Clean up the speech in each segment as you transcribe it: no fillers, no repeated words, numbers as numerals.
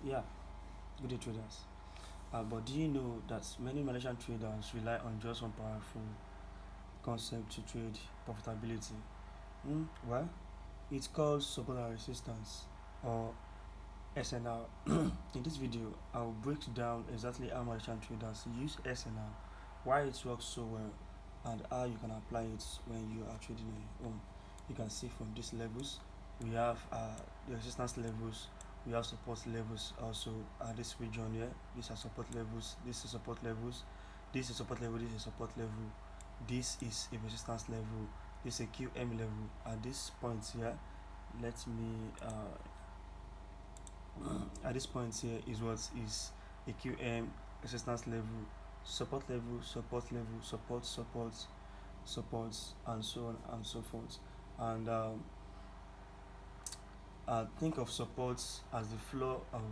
Yeah, good day traders. But do you know that many Malaysian traders rely on just one powerful concept to trade profitability? Well, it's called support and resistance, or SNR. In this video, I'll break down exactly how Malaysian traders use SNR, why it works so well, and how you can apply it when you are trading on your own. You can see from these levels, we have the resistance levels, we have support levels also at this region here. These are support levels, this is support levels, this is support level, this is support level, this is a resistance level, this is a QM level. At this point here, let me at this point here is what is a QM, resistance level, support level, supports, and so on and so forth. And think of supports as the floor of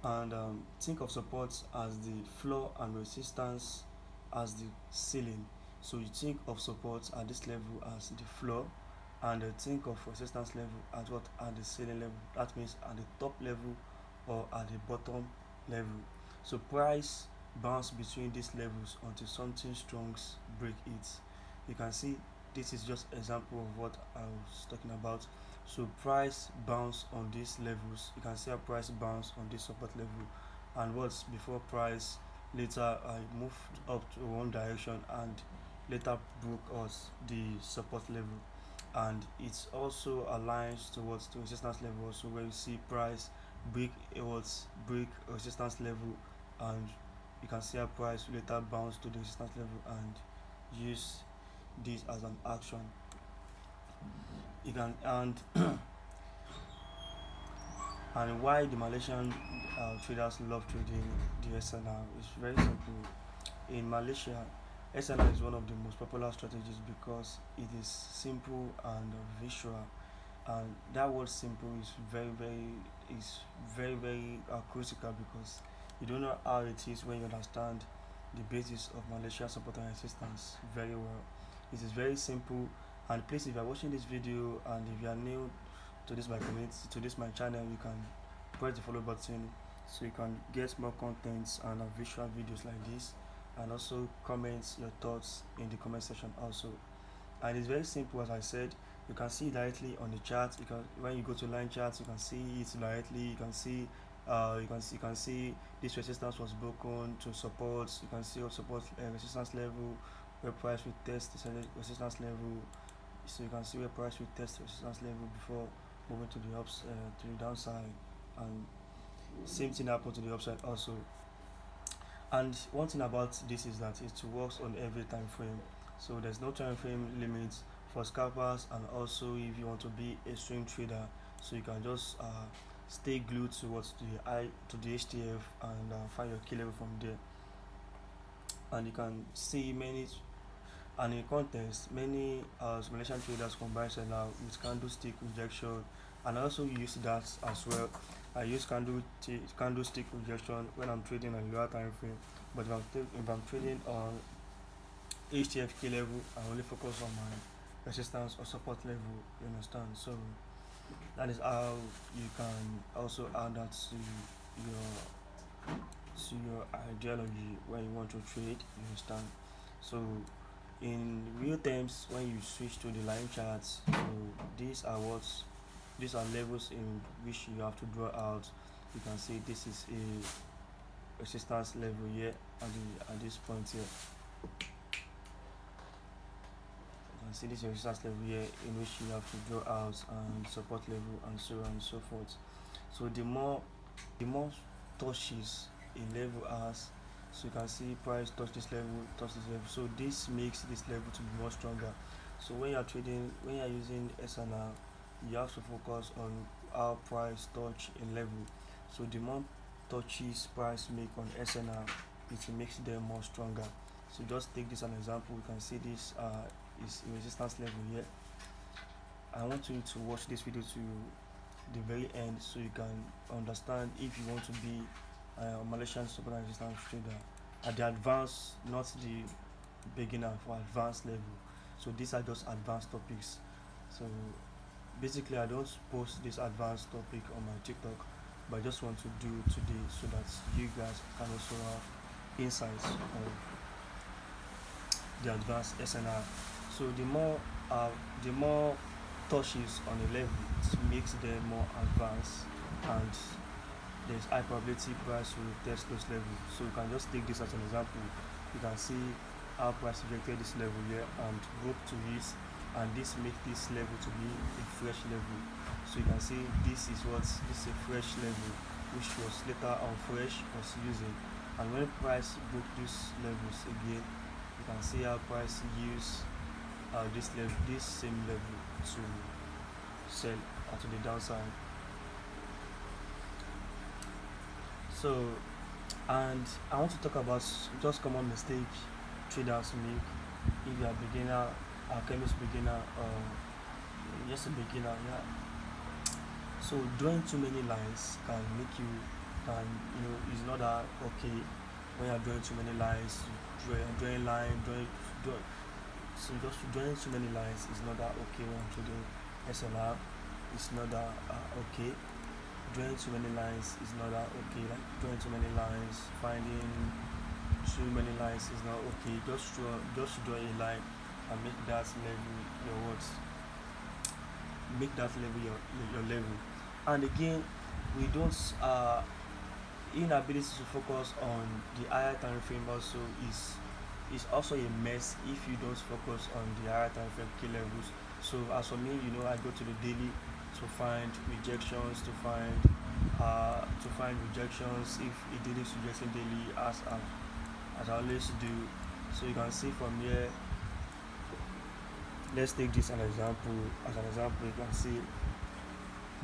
and think of supports as the floor and resistance as the ceiling. So you think of supports at this level as the floor, and think of resistance level at what, at the ceiling level. That means at the top level or at the bottom level. So price bounce between these levels until something strong break it. You can see this is just example of what I was talking about. So price bounce on these levels. You can see a price bounce on this support level, and what's before price later moved up to one direction and later broke us the support level, and it also aligns towards the resistance level also, where you see price break break resistance level, and you can see a price later bounce to the resistance level and use this as an action. You can and why the Malaysian traders love trading the SNR is very simple. In Malaysia, SNR is one of the most popular strategies because it is simple and visual. And that word simple is very critical, because you don't know how it is when you understand the basis of Malaysia support and resistance very well. It is very simple. And please, if you are watching this video and if you are new to this my community, to this my channel, you can press the follow button so you can get more contents and visual videos like this, and also comment your thoughts in the comment section also. And it's very simple, as I said. You can see directly on the chart. You can, when you go to line charts, you can see it directly. You can see you can see this resistance was broken to support. You can see support resistance level where price will test the resistance level. So you can see where price will test the resistance level before moving to the to the downside, and same thing happened to the upside also. And one thing about this is that it works on every time frame, so there's no time frame limit for scalpers. And also, if you want to be a swing trader, so you can just stay glued to what, to the HTF, and find your key level from there. And you can see many, and in context, many Malaysian traders combine seller with candlestick rejection, and I also use that as well. I use candlestick rejection when I'm trading on lower time frame, but if I'm trading on HTFK level, I only focus on my resistance or support level. You understand? So that is how you can also add that your to your ideology when you want to trade. You understand? So in real terms, when you switch to the line charts, so these are what's these are levels in which you have to draw out. You can see this is a resistance level here at this point here. You can see this is a resistance level here in which you have to draw out, and support level, and so on and so forth. So the more touches a level has, so you can see price touch this level, touch this level. So this makes this level to be more stronger. So when you're trading, when you're using SNR, you have to focus on how price touch a level. So the more touches price make on SNR, it makes them more stronger. So just take this as an example. We can see this is a resistance level here. I want you to watch this video to the very end so you can understand if you want to be a Malaysian super resistance trader at the advanced, not the beginner, for advanced level. So these are just advanced topics. So basically I don't post this advanced topic on my TikTok, but I just want to do today so that you guys can also have insights of the advanced SNR. So the more touches on a level, it makes them more advanced, and there's high probability price will test those levels. So you can just take this as an example. You can see how price rejected this level here and broke to it, and this makes this level to be a fresh level. So you can see this is a fresh level, which was later on fresh was using. And when price broke these levels again, you can see how price use this same level to sell to the downside. So, and I want to talk about just common mistake traders make if you are beginner, a chemist beginner, or just a beginner. Yeah. So drawing too many lines can make you can is not that okay when you are drawing too many lines. Drawing line, draw, so just drawing too many lines is not that okay when I'm trading SLR. It's not that okay. Drawing too many lines is not that okay. Like drawing too many lines, finding too many lines is not okay. Just draw a line and make that level your what? Make that level your level. And again, we don't inability to focus on the higher time frame also is also a mess if you don't focus on the higher time frame key levels. So as for me, I go to the daily to find rejections, to find rejections if it did is rejecting daily as I always do. So you can see from here, let's take this an example. As an example, you can see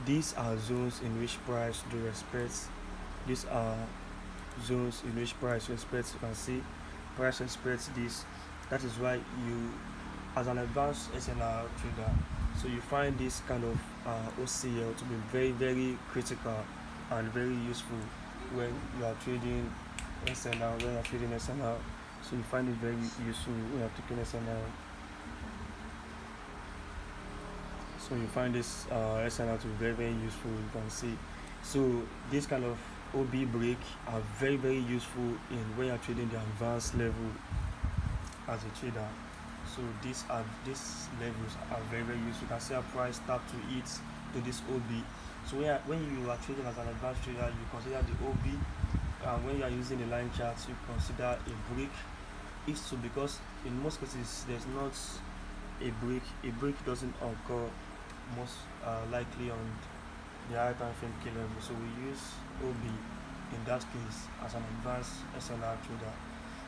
these are zones in which price do respect. These are zones in which price respects. You can see price respects this. That is why you, as an advanced SNR trader, so you find this kind of OCL to be very very critical and very useful when you are trading SNR. When you are trading SNR, so you find it very useful when you are taking SNR. So you find this SNR to be very very useful. You can see. So this kind of OB break are very very useful in when you are trading the advanced level as a trader. So these levels are very very useful. You can see how price start to hit to this OB. So when you are trading as an advanced trader, you consider the OB. When you are using the line charts, you consider a break. If so, because in most cases there's not a break. A break doesn't occur most likely on the higher time frame key level. So we use OB in that case as an advanced SNR trader.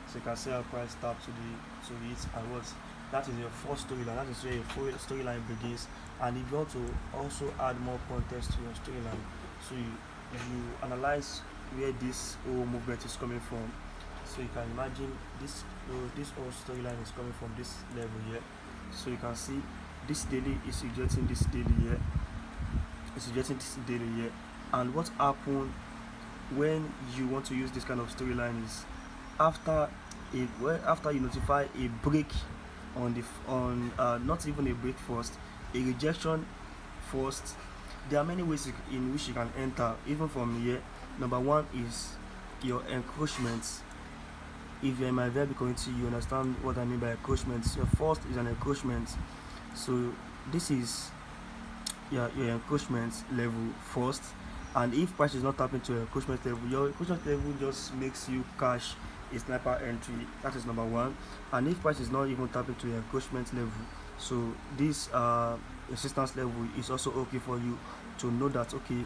So you can see how price start to it, and what that is your first storyline. That is where your full storyline begins. And if you want to also add more context to your storyline, so you analyze where this whole movement is coming from. So you can imagine this whole storyline is coming from this level here. So you can see this daily is rejecting this daily here. It's rejecting this daily here. And what happened when you want to use this kind of storyline is after you notify a break on not even a break first, a rejection first. There are many ways in which you can enter even from here. Number one is your encroachments. If you're in my verb community, you understand what I mean by encroachments. Your first is an encroachment. So this is your encroachment level first. And if price is not tapping to your encroachment level, your encroachment level just makes you cash a sniper entry. That is number one. And if price is not even tapping to your encroachment level, so this resistance level is also okay for you to know that okay,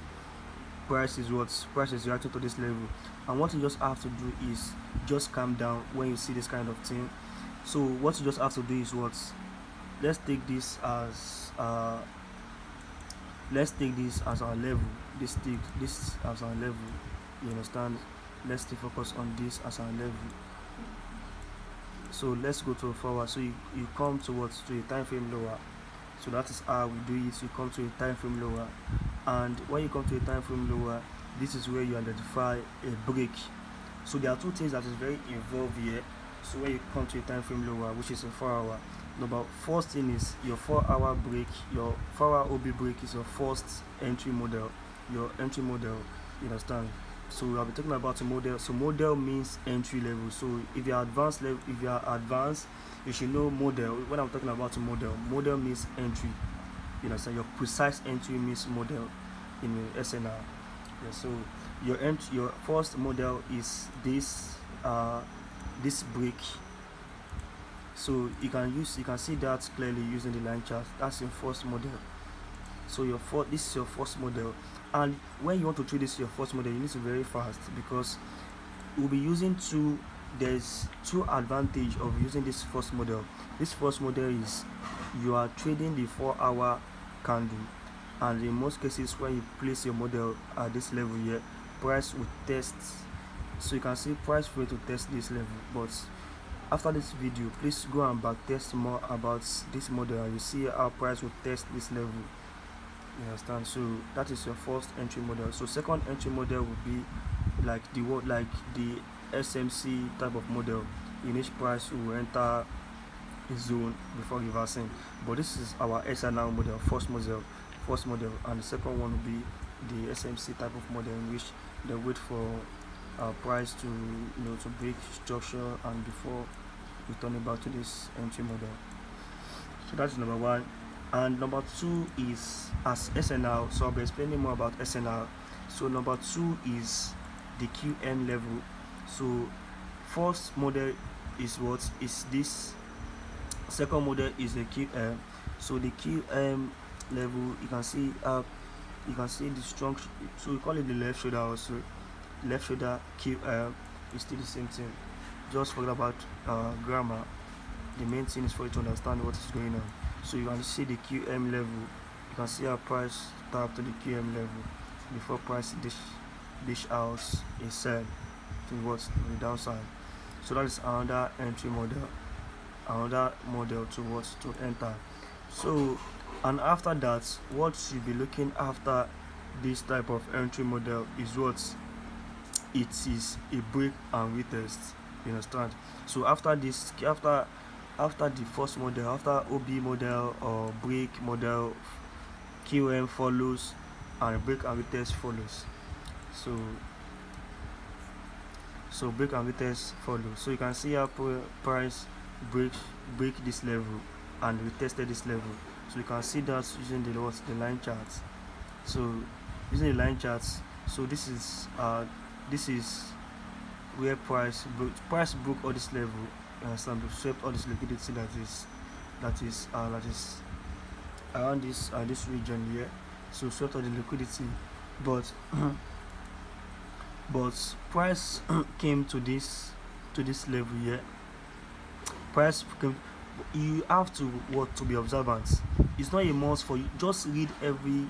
price is reacting to this level. And what you just have to do is just calm down when you see this kind of thing. So what you just have to do is what, let's take this as our level. This as our level. You understand? Let's stay focused on this as our level. So let's go to a forward. So you come towards to a time frame lower. So that is how we do it. You come to a time frame lower, and when you come to a time frame lower, this is where you identify a break. So there are two things that is very involved here. So when you come to a time frame lower, which is a 4 hour, Number first thing is your 4-hour break. Your 4-hour OB break is your first entry model. Your entry model, you understand? So I'll be talking about a model. So model means entry level. So if you are advanced level, if you are advanced, you should know model. When I'm talking about a model means entry. You understand? Your precise entry means model in the SNR. Yeah, so your first model is this break. So you can see that clearly using the line chart. That's your first model. So this is your first model, and when you want to trade this your first model, you need to be very fast, because we'll be using there's two advantage of using this first model. This first model is you are trading the 4-hour candle, and in most cases when you place your model at this level here, price will test. So you can see price for it to test this level, but after this video, please go and back test more about this model, and you see how price will test this level. You understand? So that is your first entry model. So second entry model would be like the SMC type of model, in which price will enter a zone before reversing. But this is our SNR model, first model, and the second one will be the SMC type of model, in which they wait for price to to break structure and before returning back to this entry model. So that's number one. And number two is as SNR. So I'll be explaining more about SNR. So number two is the QM level. So first model is what is this. Second model is the QM. So the QM level, you can see the strong. So we call it the left shoulder also. Left shoulder QM is still the same thing. Just forget about grammar. The main thing is for you to understand what is going on. So you can see the QM level. You can see our price tap to the QM level before price dish out a sell towards the downside. So that is another entry model, another model towards to enter. So, and after that, what you'll be looking after this type of entry model is what it is a break and retest. You understand? So after this, after the first model, after OB model or break model, QM follows and break and retest follows. So break and retest follows. So you can see how price break this level and retested this level. So you can see that using the line charts. So using the line charts, so this is where price broke all this level. Swept all this liquidity that is around this region here. So swept all the liquidity, but but price came to this level here. Price came. You have to be observant. It's not a must for you. Just read every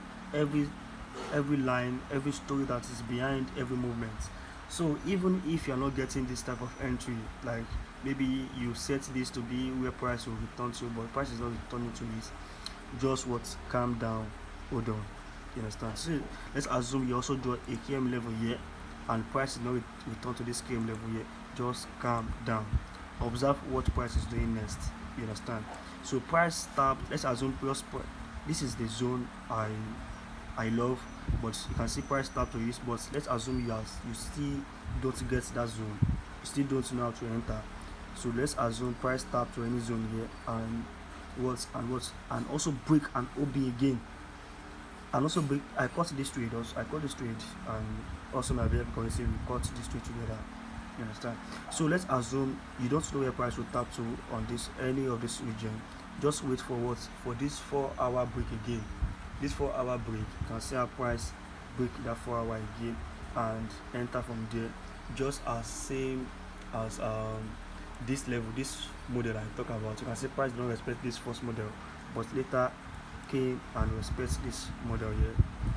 line, every story that is behind every movement. So even if you're not getting this type of entry, like maybe you set this to be where price will return to, but price is not returning to this, just calm down, hold on. You understand? So let's assume you also draw a KM level here, and price is not return to this KM level here. Just calm down. Observe what price is doing next. You understand? So price stop. Let's assume this is the zone I love, but you can see price start to use. But let's assume you still don't get that zone. You still don't know how to enter. So let's assume price tap to any zone here and also break an OB again. And also break. I caught this trade and also my behavior currency, we caught this trade together. You understand? So let's assume you don't know where price will tap to on any of this region. Just wait for this 4-hour break again. This 4-hour break, you can see our price break that 4-hour again and enter from there, just as same as this level, this model I talk about. You can see price don't respect this first model, but later came and respects this model here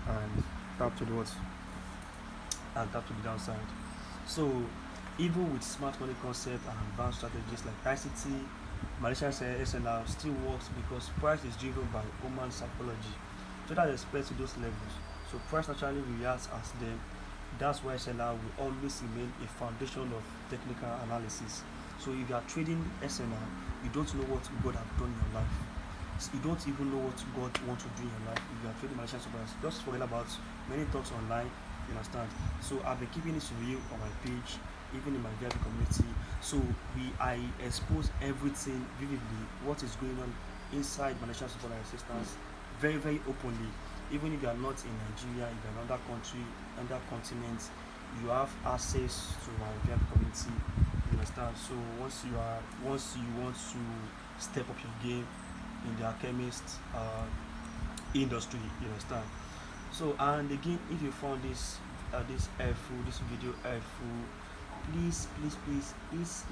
and tap to the downside. So even with smart money concept and advanced strategies like ICT, Malaysian SNR still works because price is driven by human psychology. So that respect to those levels. So price naturally reacts as them. That's why SNR will always remain a foundation of technical analysis. So if you are trading SNR, you don't know what God have done in your life. You don't even know what God wants to do in your life. If you are trading Malaysian super, just forget about many talks online. You understand? So I've been keeping this real on my page, even in my VIP community. So I expose everything vividly, what is going on inside Malaysian super assistance, very very openly. Even if you are not in Nigeria, if you are in another country, another continent, you have access to my VIP community. You understand? So once you want to step up your game in the alchemist industry, you understand? So and again, if you found this helpful, this video helpful, please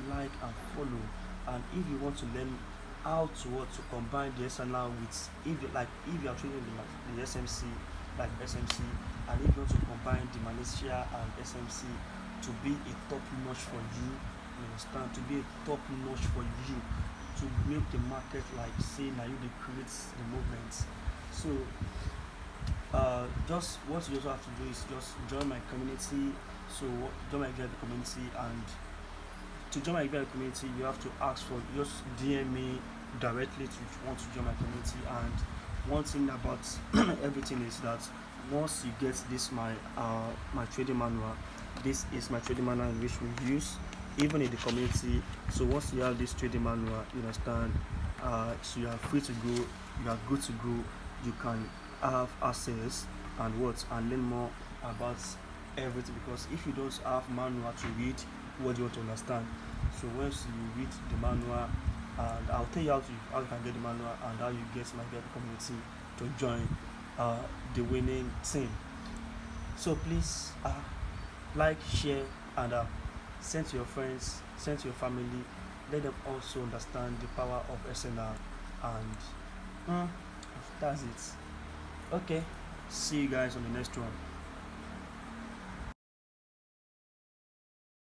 like and follow. And if you want to learn how to combine the SNR with, if you are trading the SMC, like SMC, and if you want to combine the Malaysia and SMC to be a top notch for you understand, to be a top notch for you, to make the market like say now you they create the movement. So just what you also have to do is just join my community. So join my VIP community, and to join my VIP community you have to ask for, just DM me directly to want to join my community. And one thing about everything is that once you get this my trading manual, this is my trading manual which we use even in the community. So once you have this trading manual, you understand, so you are free to go, you are good to go, you can have access and learn more about everything. Because if you don't have manual to read, what do you want to understand? So once you read the manual, and I'll tell you how you can get the manual and how you get my VIP community to join the winning team. So please like, share, and send to your friends, send to your family. Let them also understand the power of SNR. And that's it. Okay, see you guys on the next one.